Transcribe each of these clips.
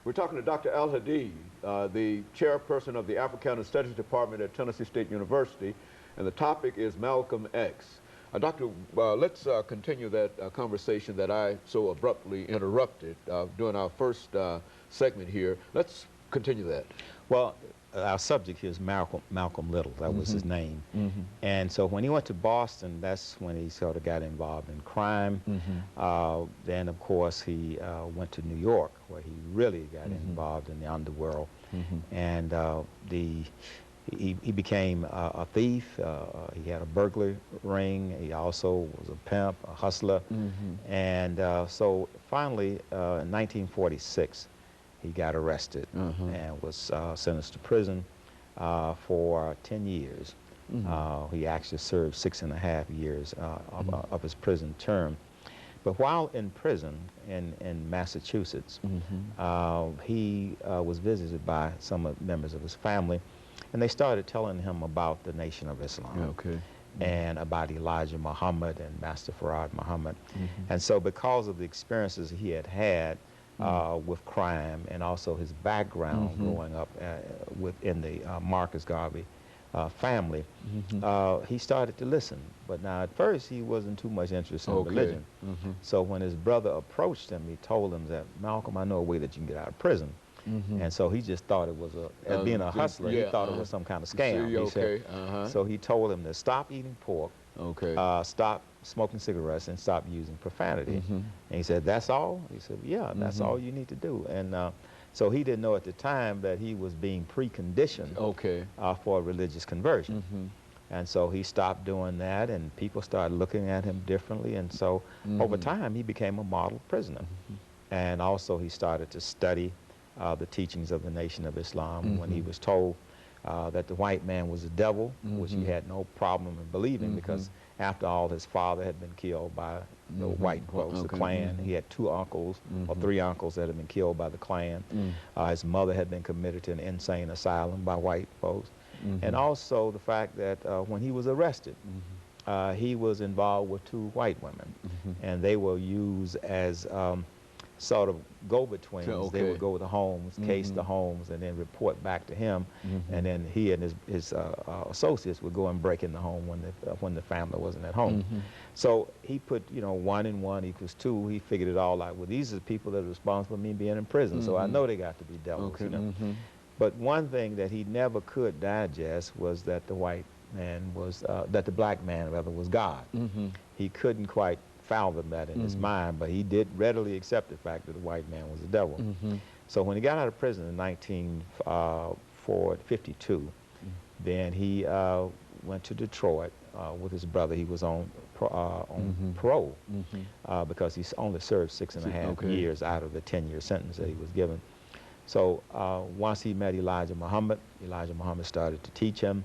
We're talking to Dr. AAlHadid, the chairperson of the Africana Studies Department at Tennessee State University, and the topic is Malcolm X. Doctor, let's continue that conversation that I so abruptly interrupted during our first segment here. Let's continue that. Well, our subject here is Malcolm Little. That was his name. And so when he went to Boston, that's when he sort of got involved in crime. Then, of course, he went to New York, where he really got involved in the underworld. And he became a thief. He had a burglary ring. He also was a pimp, a hustler. And so finally, in 1946, he got arrested and was sentenced to prison for 10 years. He actually served 6.5 years of his prison term. But while in prison in Massachusetts, he was visited by some members of his family, and they started telling him about the Nation of Islam. And about Elijah Muhammad and Master Farad Muhammad. And so because of the experiences he had had with crime and also his background growing up within the Marcus Garvey family, he started to listen. But now at first he wasn't too much interested in religion. So when his brother approached him, he told him that, Malcolm, I know a way that you can get out of prison. And so he just thought it was as being a hustler, he thought it was some kind of scam. He said. So he told him to stop eating pork, stop smoking cigarettes, and stop using profanity. And he said, that's all? He said, yeah, that's all you need to do. And so he didn't know at the time that he was being preconditioned for a religious conversion. And so he stopped doing that, and people started looking at him differently. And so over time, he became a model prisoner. And also he started to study the teachings of the Nation of Islam. When he was told that the white man was the devil, which he had no problem in believing, because after all, his father had been killed by the white folks, the Klan. He had 2 uncles or 3 uncles that had been killed by the Klan. His mother had been committed to an insane asylum by white folks. And also the fact that when he was arrested, he was involved with 2 white women, and they were used as sort of go-betweens. They would go to the homes, case the homes, and then report back to him. And then he and his associates would go and break in the home when the family wasn't at home. So he put, 1 and 1 equals 2. He figured it all out. Well, these are the people that are responsible for me being in prison, so I know they got to be devils. But one thing that he never could digest was that the white man was, that the black man rather was God. He couldn't quite fathom that in his mind, but he did readily accept the fact that the white man was the devil. So when he got out of prison in 1952, then he went to Detroit with his brother. He was on parole because he only served 6.5 years out of the 10-year sentence that he was given. So once he met Elijah Muhammad started to teach him.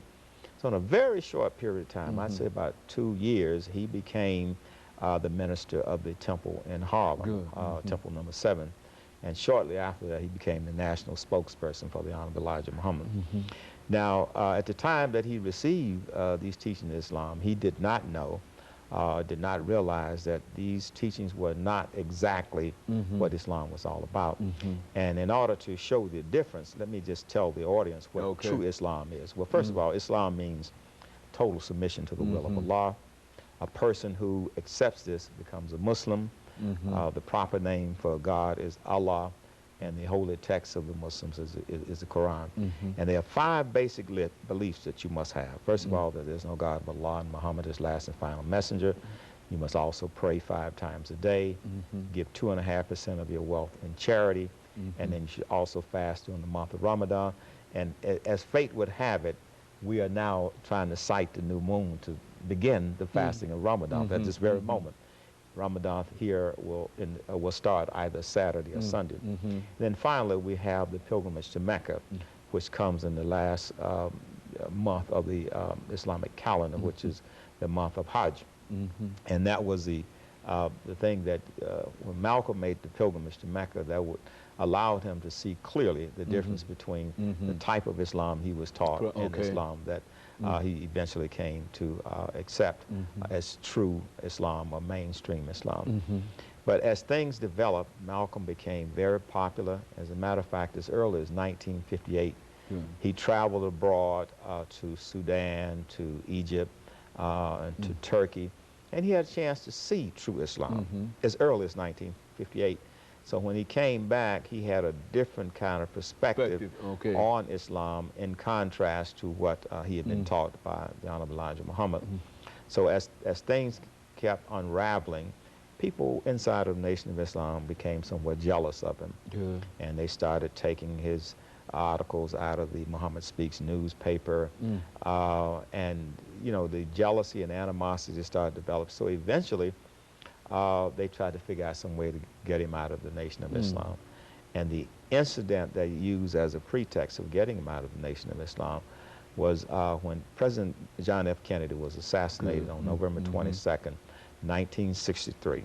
So in a very short period of time, I'd say about 2 years, he became the minister of the temple in Harlem, Temple number 7. And shortly after that, he became the national spokesperson for the Honorable Elijah Muhammad. Now, at the time that he received these teachings of Islam, he did not know, did not realize that these teachings were not exactly what Islam was all about. And in order to show the difference, let me just tell the audience what true Islam is. Well, first of all, Islam means total submission to the will of Allah. A person who accepts this becomes a Muslim. The proper name for God is Allah, and the holy text of the Muslims is the Quran. And there are 5 basic beliefs that you must have. First of all, that there's no God but Allah, and Muhammad is last and final messenger. You must also pray 5 times a day, give 2.5% of your wealth in charity, and then you should also fast during the month of Ramadan. And as fate would have it, we are now trying to sight the new moon to begin the fasting of Ramadan at this very moment. Ramadan here will start either Saturday or Sunday. Then finally, we have the pilgrimage to Mecca, which comes in the last month of the Islamic calendar, which is the month of Hajj. And that was the thing that when Malcolm made the pilgrimage to Mecca, that would allowed him to see clearly the difference between the type of Islam he was taught and Islam that he eventually came to accept as true Islam or mainstream Islam. But as things developed, Malcolm became very popular. As a matter of fact, as early as 1958, he traveled abroad to Sudan, to Egypt, and to Turkey, and he had a chance to see true Islam as early as 1958. So when he came back, he had a different kind of perspective on Islam in contrast to what he had been taught by the Honorable Elijah Muhammad. So as things kept unraveling, people inside of the Nation of Islam became somewhat jealous of him. And they started taking his articles out of the Muhammad Speaks newspaper. And, you know, the jealousy and animosity started to develop. So eventually, they tried to figure out some way to get him out of the Nation of Islam. And the incident they used as a pretext of getting him out of the Nation of Islam was when President John F. Kennedy was assassinated on November 22nd, 1963.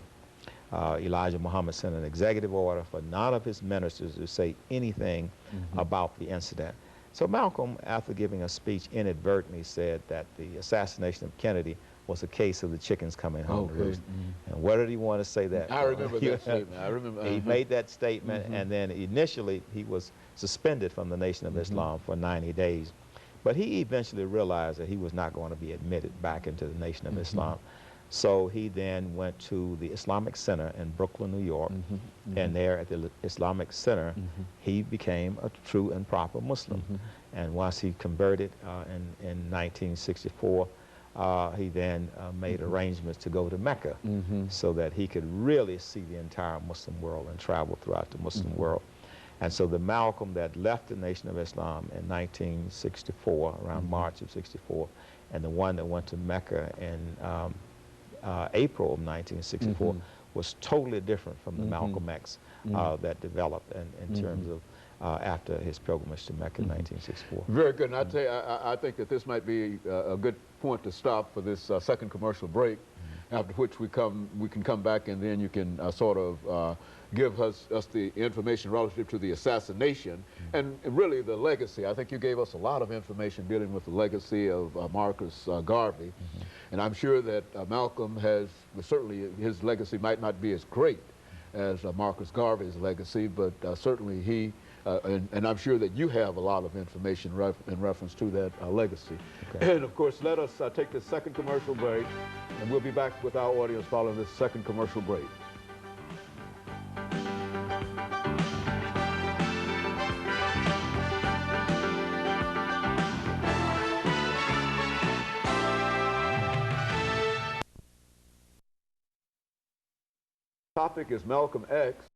Elijah Muhammad sent an executive order for none of his ministers to say anything about the incident. So Malcolm, after giving a speech, inadvertently said that the assassination of Kennedy was a case of the chickens coming home to roost. And what did he want to say that? I remember that statement. I remember. He made that statement, and then initially he was suspended from the Nation of Islam for 90 days. But he eventually realized that he was not going to be admitted back into the Nation of Islam. So he then went to the Islamic Center in Brooklyn, New York, and there at the Islamic Center, he became a true and proper Muslim. And once he converted in 1964, he then made arrangements to go to Mecca so that he could really see the entire Muslim world and travel throughout the Muslim world. And so the Malcolm that left the Nation of Islam in 1964, around March of 64, and the one that went to Mecca in April of 1964 was totally different from the MalcolmX that developed in terms of after his pilgrimage to Mecca in 1964. Very good. And I tell you, I think that this might be a good point to stop for this second commercial break, after which we can come back and then you can sort of give us the information relative to the assassination and really the legacy. I think you gave us a lot of information dealing with the legacy of Marcus Garvey. And I'm sure that Malcolm has, certainly his legacy might not be as great as Marcus Garvey's legacy, but certainly he, and I'm sure that you have a lot of information in reference to that legacy. And of course, let us take this second commercial break, and we'll be back with our audience following this second commercial break. Topic is Malcolm X.